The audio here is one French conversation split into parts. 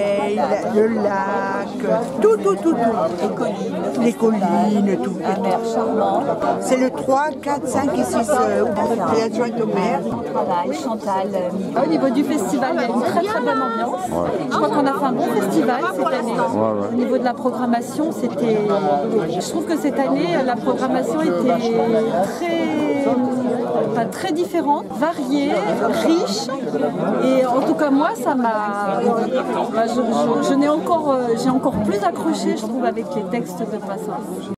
soleil, le lac, tout. Les collines, tout. Un maire charmant. C'est le 3, 4, 5 et 6 adjointe au maire. Travail, Chantal. Au niveau du festival, il y a une très bonne ambiance. Je crois qu'on a fait un bon festival cette année. Au niveau de la programmation, je trouve que cette année, la programmation était très différente, variée, riche. Et en tout cas, moi, ça m'a. J'ai encore plus accroché, je trouve, avec les textes de Brassens.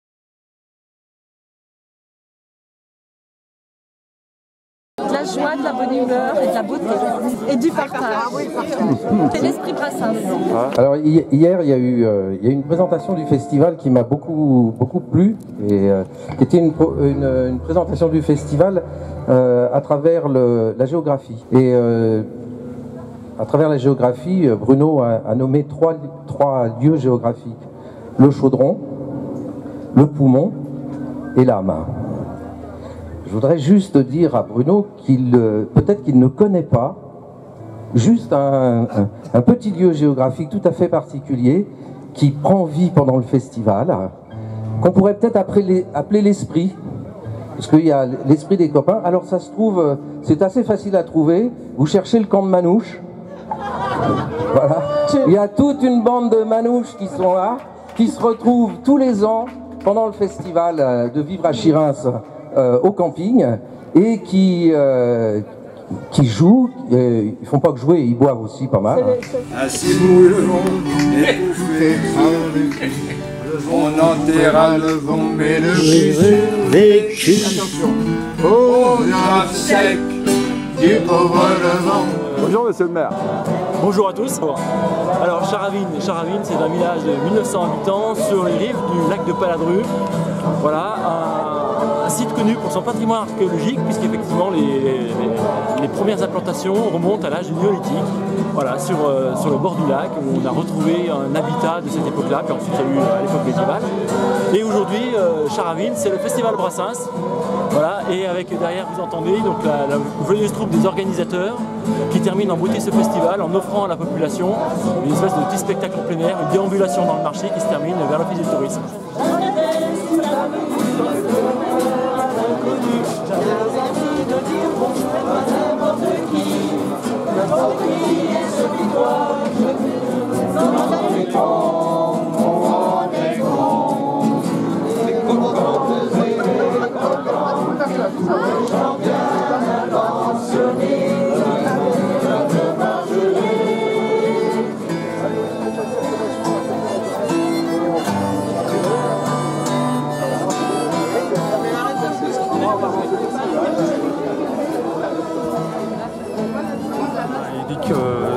De la joie, de la bonne humeur et de la beauté et du partage. C'est l'esprit Brassens. Alors hier, il y a eu une présentation du festival qui m'a beaucoup plu et qui était une présentation du festival à travers la géographie. Et à travers la géographie, Bruno a nommé trois lieux géographiques: le chaudron, le poumon et l'âme. Je voudrais juste dire à Bruno peut-être qu'il ne connaît pas juste un petit lieu géographique tout à fait particulier qui prend vie pendant le festival, qu'on pourrait peut-être appeler l'esprit, parce qu'il y a l'esprit des copains. Alors ça se trouve, c'est assez facile à trouver. Vous cherchez le camp de Manouche. Voilà. Il y a toute une bande de manouches qui sont là, qui se retrouvent tous les ans pendant le festival de Vivre à Chirins au camping et qui jouent. Ils font pas que jouer, ils boivent aussi pas mal. Ainsi mouille le monde, étouffé par le cul. On enterra le vent, mais le vécu. Attention. Au grave sec du pauvre levant. Bonjour monsieur le maire. Bonjour à tous. Alors Charavine, c'est un village de 1900 habitants sur les rives du lac de Paladru. Voilà, un site connu pour son patrimoine archéologique, puisqu'effectivement les premières implantations remontent à l'âge du néolithique. Voilà, sur le bord du lac, où on a retrouvé un habitat de cette époque-là, puis ensuite il y a eu à l'époque médiévale. Et aujourd'hui, Charavine, c'est le festival Brassens. Voilà, et avec derrière, vous entendez donc la joyeuse troupe des organisateurs qui termine en beauté ce festival en offrant à la population une espèce de petit spectacle en plein air, une déambulation dans le marché qui se termine vers l'office du tourisme.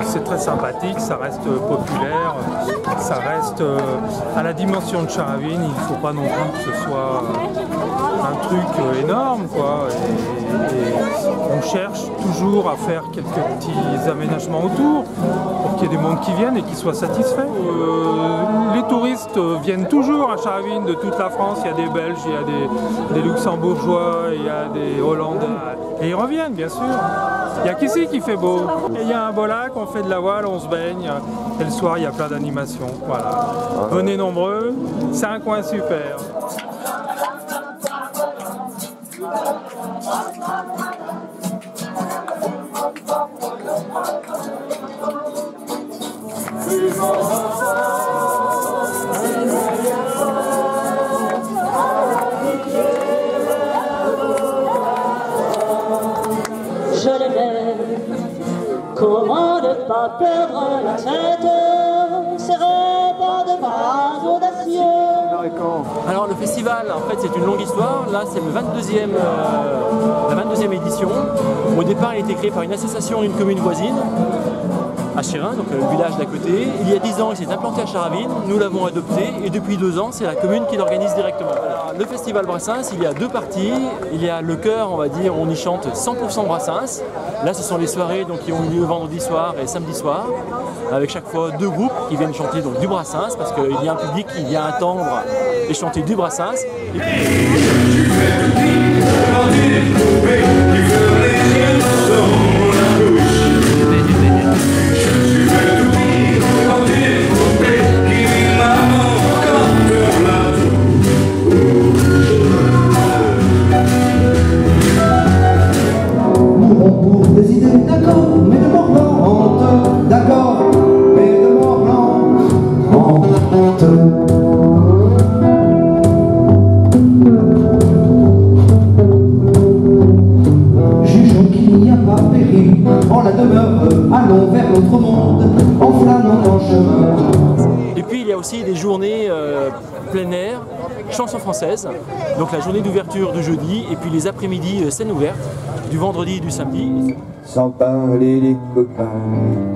C'est très sympathique, ça reste populaire, ça reste à la dimension de Charavine. Il ne faut pas non plus que ce soit un truc énorme, quoi. Et on cherche toujours à faire quelques petits aménagements autour pour qu'il y ait des mondes qui viennent et qui soient satisfaits. Les touristes viennent toujours à Charavine de toute la France. Il y a des Belges, il y a des Luxembourgeois, il y a des Hollandais. Et ils reviennent, bien sûr. Il n'y a qu'ici qui fait beau. Et il y a un beau lac, on fait de la voile, on se baigne. Et le soir, il y a plein d'animations. Voilà. Venez nombreux, c'est un coin super. Je l'aimais, comment ne pas perdre la tête, ces repas de bras audacieux. Alors le festival, en fait, c'est une longue histoire. Là, c'est la 22e édition. Au départ, il a été créé par une association d'une commune voisine, à Chirins, donc le village d'à côté. Il y a 10 ans, il s'est implanté à Charavine, nous l'avons adopté, et depuis 2 ans, c'est la commune qui l'organise directement. Alors, le festival Brassens, il y a 2 parties. Il y a le chœur, on va dire, on y chante 100% Brassens. Là, ce sont les soirées donc, qui ont eu lieu vendredi soir et samedi soir, avec chaque fois 2 groupes qui viennent chanter donc, du Brassens, parce qu'il y a un public qui vient attendre et chanter du Brassens. Et puis... a aussi des journées plein air, chansons françaises. Donc la journée d'ouverture du jeudi et puis les après-midi scène ouverte du vendredi et du samedi. Sans parler des copains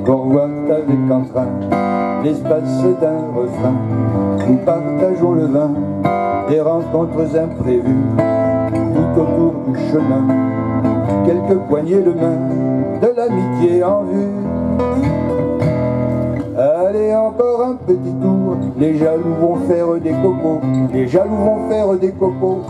qu'on voit avec entrain, l'espace d'un refrain, nous partageons le vin, des rencontres imprévues, tout autour du chemin, quelques poignées de main, de l'amitié en vue. Allez, encore un petit tour, les jaloux vont faire des cocos, les jaloux vont faire des cocos.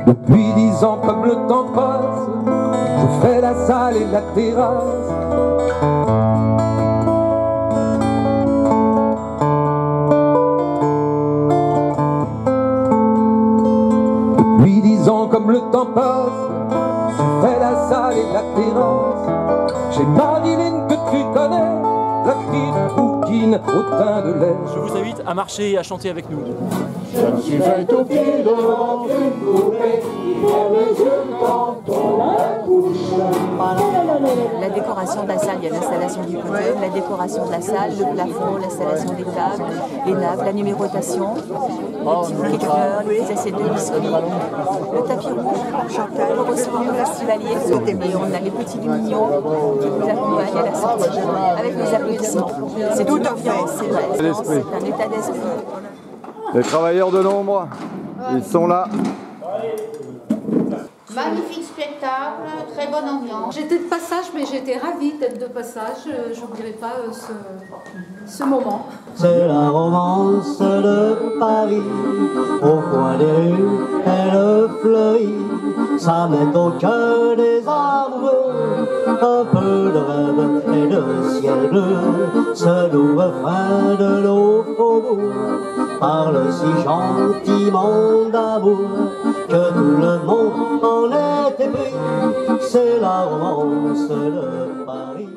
Depuis 10 ans, comme le temps passe, je fais la salle et la terrasse. Depuis 10 ans, comme le temps passe, je fais la salle et la terrasse. J'ai Marilyn que tu connais, la petite bouquine au teint de lait. Je vous invite à marcher et à chanter avec nous. Je me suis fait au pied devant une poupée qui lève les yeux quand on la couche. La décoration de la salle, il y a l'installation du podium, la décoration de la salle, le plafond, l'installation des tables, les nappes, la numérotation, les petits bouquets de fleurs, les petits assiettes de biscuits, le tapis rouge, Chantal, pour recevoir nos festivaliers. Et on a les petits lumignons qui nous accompagnent à la sortie avec les applaudissements. C'est tout un fait, c'est vrai, c'est un état d'esprit. Les travailleurs de l'ombre, ils sont là. Magnifique spectacle, très bonne ambiance. J'étais de passage, mais j'étais ravie d'être de passage. Je n'oublierai pas ce moment. C'est la romance de Paris, au coin des rues, elle fleurit. Ça met au cœur des amoureux un peu de rêve et de ciel bleu. Ce doux refrain de nos faubourgs parle si gentiment d'amour que tout le monde en est épris. C'est la romance de Paris.